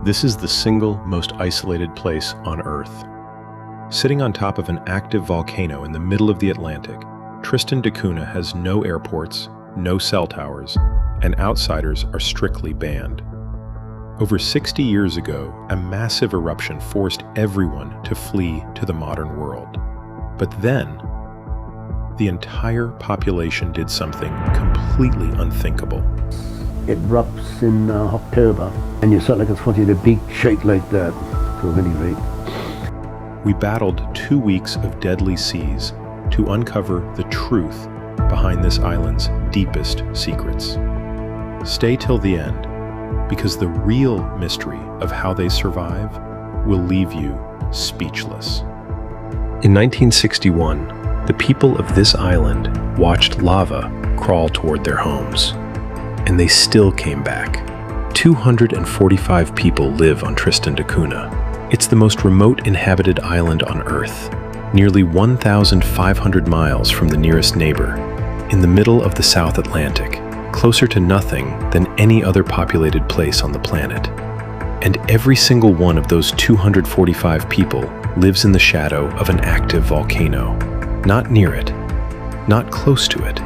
This is the single most isolated place on Earth. Sitting on top of an active volcano in the middle of the Atlantic, Tristan da Cunha has no airports, no cell towers, and outsiders are strictly banned. Over 60 years ago, a massive eruption forced everyone to flee to the modern world. But then, the entire population did something completely unthinkable. It erupts in October, and you sound like it's wanting a big shake like that, to a mini rate. We battled 2 weeks of deadly seas to uncover the truth behind this island's deepest secrets. Stay till the end, because the real mystery of how they survive will leave you speechless. In 1961, the people of this island watched lava crawl toward their homes. And they still came back. 245 people live on Tristan da Cunha. It's the most remote inhabited island on Earth, nearly 1,500 miles from the nearest neighbor, in the middle of the South Atlantic, closer to nothing than any other populated place on the planet. And every single one of those 245 people lives in the shadow of an active volcano. Not near it, not close to it,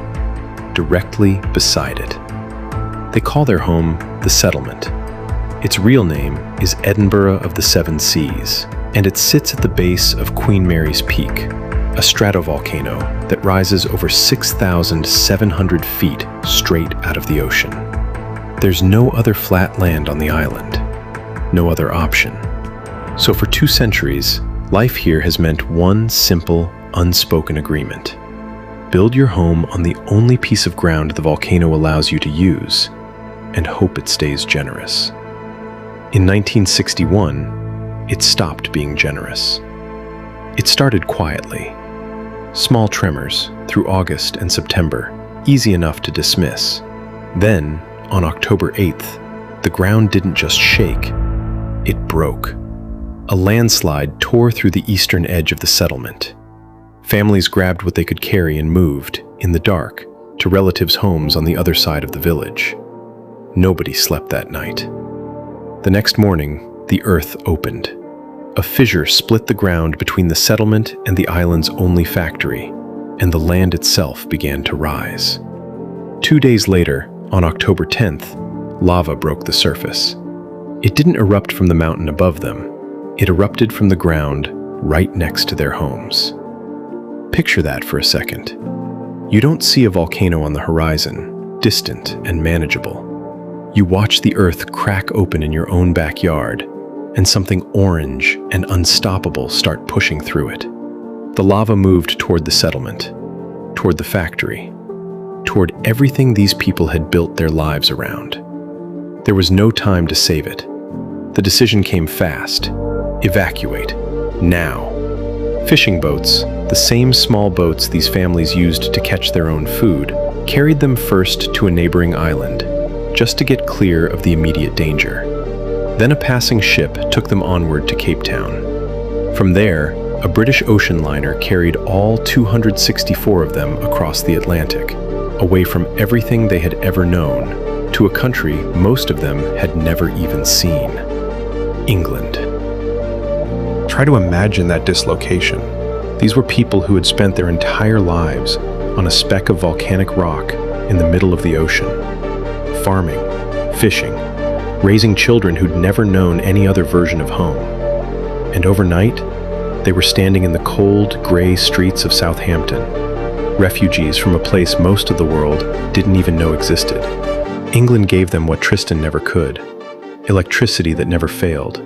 directly beside it. They call their home the settlement. Its real name is Edinburgh of the Seven Seas, and it sits at the base of Queen Mary's Peak, a stratovolcano that rises over 6,700 feet straight out of the ocean. There's no other flat land on the island, no other option. So for 2 centuries, life here has meant one simple, unspoken agreement. Build your home on the only piece of ground the volcano allows you to use, and hope it stays generous. In 1961, it stopped being generous. It started quietly. Small tremors through August and September, easy enough to dismiss. Then, on October 8th, the ground didn't just shake, it broke. A landslide tore through the eastern edge of the settlement. Families grabbed what they could carry and moved, in the dark, to relatives' homes on the other side of the village. Nobody slept that night. The next morning, the earth opened. A fissure split the ground between the settlement and the island's only factory, and the land itself began to rise. 2 days later, on October 10th, lava broke the surface. It didn't erupt from the mountain above them. It erupted from the ground right next to their homes. Picture that for a second. You don't see a volcano on the horizon, distant and manageable. You watch the earth crack open in your own backyard, and something orange and unstoppable start pushing through it. The lava moved toward the settlement, toward the factory, toward everything these people had built their lives around. There was no time to save it. The decision came fast. Evacuate. Now. Fishing boats, the same small boats these families used to catch their own food, carried them first to a neighboring island, just to get clear of the immediate danger. Then a passing ship took them onward to Cape Town. From there, a British ocean liner carried all 264 of them across the Atlantic, away from everything they had ever known, to a country most of them had never even seen: England. Try to imagine that dislocation. These were people who had spent their entire lives on a speck of volcanic rock in the middle of the ocean, farming, fishing, raising children who'd never known any other version of home. And overnight, they were standing in the cold, gray streets of Southampton, refugees from a place most of the world didn't even know existed. England gave them what Tristan never could: electricity that never failed,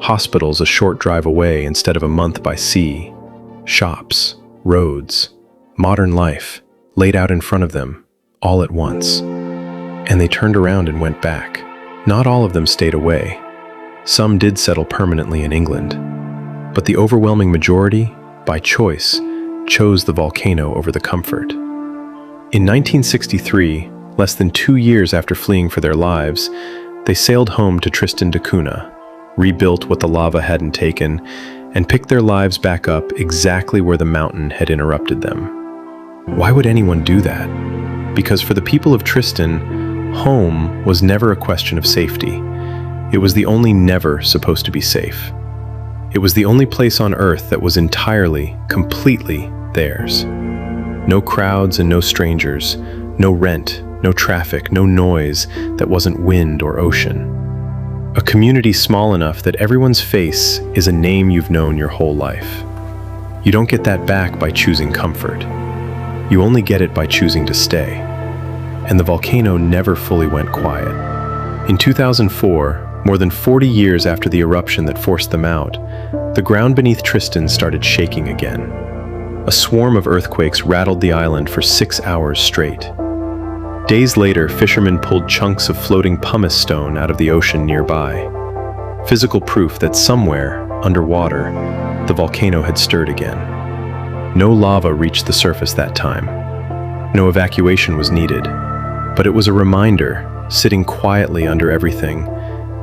hospitals a short drive away instead of a month by sea, shops, roads, modern life laid out in front of them, all at once. And they turned around and went back. Not all of them stayed away. Some did settle permanently in England, but the overwhelming majority, by choice, chose the volcano over the comfort. In 1963, less than 2 years after fleeing for their lives, they sailed home to Tristan da Cunha, rebuilt what the lava hadn't taken, and picked their lives back up exactly where the mountain had interrupted them. Why would anyone do that? Because for the people of Tristan, home was never a question of safety. It was the only never supposed to be safe. It was the only place on Earth that was entirely, completely theirs. No crowds and no strangers, no rent, no traffic, no noise that wasn't wind or ocean. A community small enough that everyone's face is a name you've known your whole life. You don't get that back by choosing comfort. You only get it by choosing to stay. And the volcano never fully went quiet. In 2004, more than 40 years after the eruption that forced them out, the ground beneath Tristan started shaking again. A swarm of earthquakes rattled the island for 6 hours straight. Days later, fishermen pulled chunks of floating pumice stone out of the ocean nearby. Physical proof that somewhere, underwater, the volcano had stirred again. No lava reached the surface that time. No evacuation was needed. But it was a reminder, sitting quietly under everything,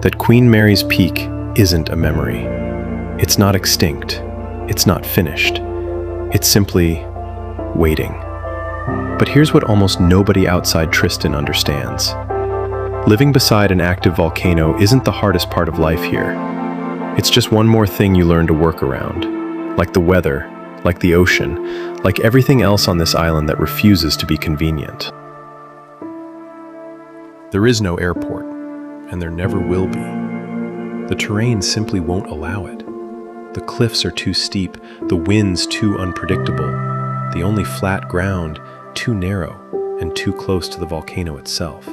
that Queen Mary's Peak isn't a memory. It's not extinct. It's not finished. It's simply waiting. But here's what almost nobody outside Tristan understands. Living beside an active volcano isn't the hardest part of life here. It's just one more thing you learn to work around. Like the weather, like the ocean, like everything else on this island that refuses to be convenient. There is no airport, and there never will be. The terrain simply won't allow it. The cliffs are too steep, the winds too unpredictable, the only flat ground too narrow and too close to the volcano itself.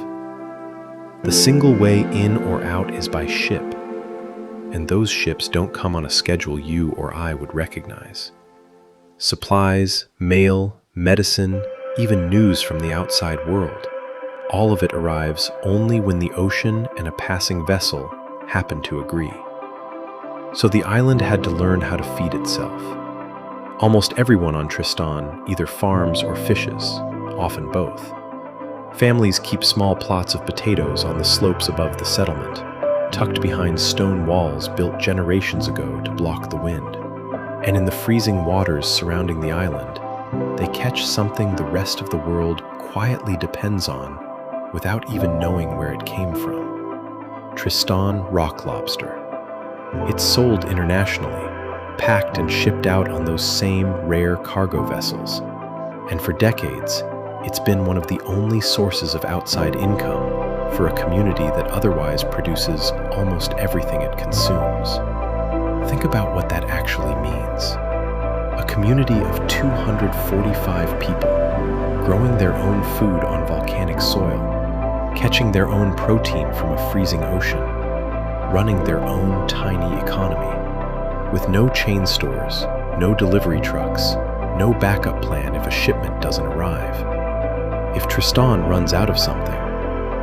The single way in or out is by ship, and those ships don't come on a schedule you or I would recognize. Supplies, mail, medicine, even news from the outside world, all of it arrives only when the ocean and a passing vessel happen to agree. So the island had to learn how to feed itself. Almost everyone on Tristan either farms or fishes, often both. Families keep small plots of potatoes on the slopes above the settlement, tucked behind stone walls built generations ago to block the wind. And in the freezing waters surrounding the island, they catch something the rest of the world quietly depends on without even knowing where it came from. Tristan rock lobster. It's sold internationally, packed and shipped out on those same rare cargo vessels. And for decades, it's been one of the only sources of outside income for a community that otherwise produces almost everything it consumes. Think about what that actually means. A community of 245 people, growing their own food on volcanic soil, catching their own protein from a freezing ocean, running their own tiny economy, with no chain stores, no delivery trucks, no backup plan if a shipment doesn't arrive. If Tristan runs out of something,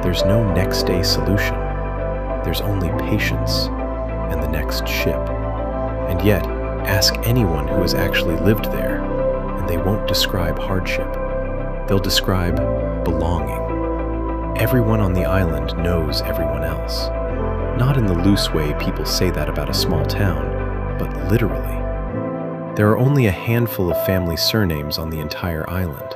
there's no next day solution. There's only patience and the next ship. And yet, ask anyone who has actually lived there, and they won't describe hardship. They'll describe belonging. Everyone on the island knows everyone else. Not in the loose way people say that about a small town, but literally. There are only a handful of family surnames on the entire island,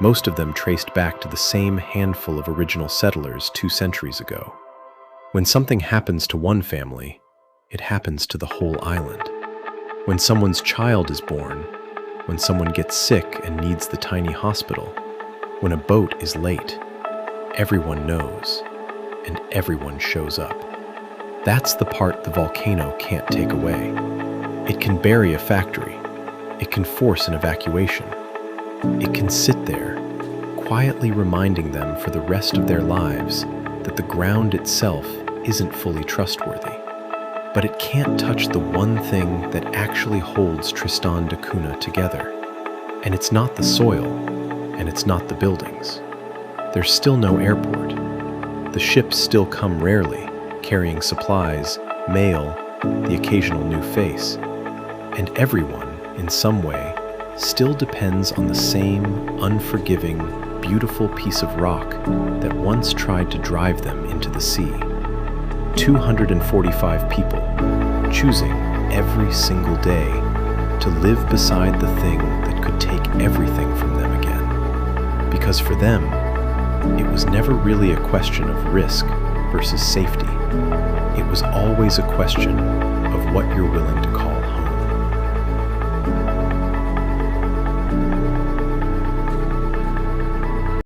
most of them traced back to the same handful of original settlers 2 centuries ago. When something happens to one family, it happens to the whole island. When someone's child is born, when someone gets sick and needs the tiny hospital, when a boat is late, everyone knows, and everyone shows up. That's the part the volcano can't take away. It can bury a factory. It can force an evacuation. It can sit there, quietly reminding them for the rest of their lives that the ground itself isn't fully trustworthy. But it can't touch the one thing that actually holds Tristan da Cunha together. And it's not the soil, and it's not the buildings. There's still no airport. The ships still come rarely, carrying supplies, mail, the occasional new face. And everyone, in some way, still depends on the same unforgiving, beautiful piece of rock that once tried to drive them into the sea. 245 people, choosing every single day to live beside the thing that could take everything from them again. Because for them, it was never really a question of risk versus safety. it was always a question of what you're willing to call